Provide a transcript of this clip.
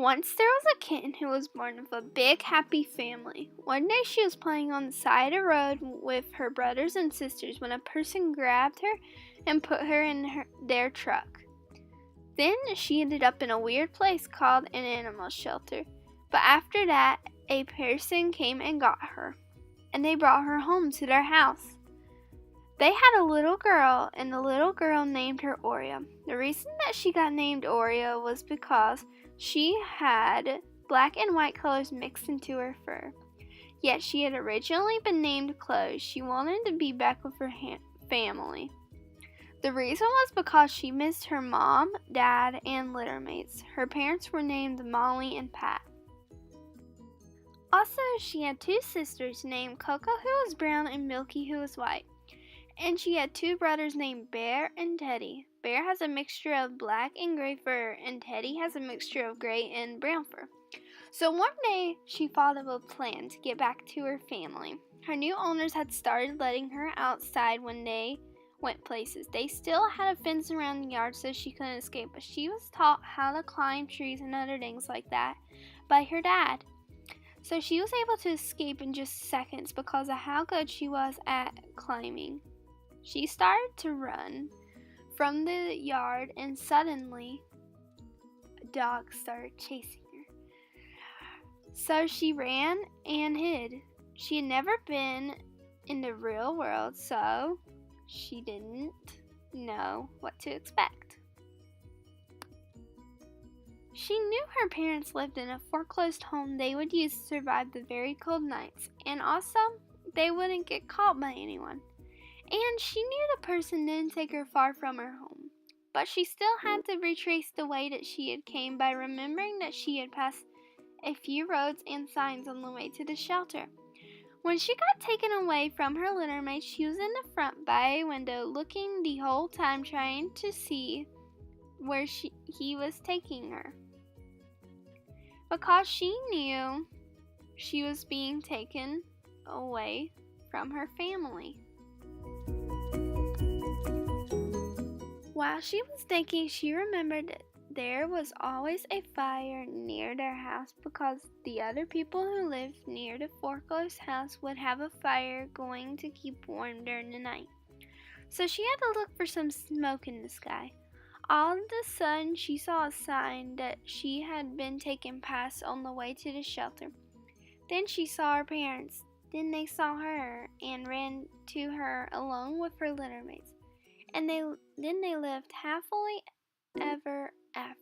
Once there was a kitten who was born of a big, happy family. One day she was playing on the side of the road with her brothers and sisters when a person grabbed her and put her in their truck. Then she ended up in a weird place called an animal shelter. But after that, a person came and got her, and they brought her home to their house. They had a little girl, and the little girl named her Oreo. The reason that she got named Oreo was because she had black and white colors mixed into her fur. Yet she had originally been named Chloe. She wanted to be back with her family. The reason was because she missed her mom, dad, and litter mates. Her parents were named Molly and Pat. Also, she had two sisters named Coco, who was brown, and Milky, who was white. And she had two brothers named Bear and Teddy. Bear has a mixture of black and gray fur, and Teddy has a mixture of gray and brown fur. So one day, she thought of a plan to get back to her family. Her new owners had started letting her outside when they went places. They still had a fence around the yard so she couldn't escape, but she was taught how to climb trees and other things like that by her dad. So she was able to escape in just seconds because of how good she was at climbing. She started to run from the yard, and suddenly a dog started chasing her. So she ran and hid. She had never been in the real world, so she didn't know what to expect. She knew her parents lived in a foreclosed home they would use to survive the very cold nights, and also they wouldn't get caught by anyone. And she knew the person didn't take her far from her home. But she still had to retrace the way that she had came by remembering that she had passed a few roads and signs on the way to the shelter. When she got taken away from her litter mates, she was in the front by a window looking the whole time trying to see where he was taking her. Because she knew she was being taken away from her family. While she was thinking, she remembered that there was always a fire near their house because the other people who lived near the foreclosed house would have a fire going to keep warm during the night. So she had to look for some smoke in the sky. All of a sudden, she saw a sign that she had been taken past on the way to the shelter. Then she saw her parents. Then they saw her and ran to her along with her litter mates. And then they lived happily ever after.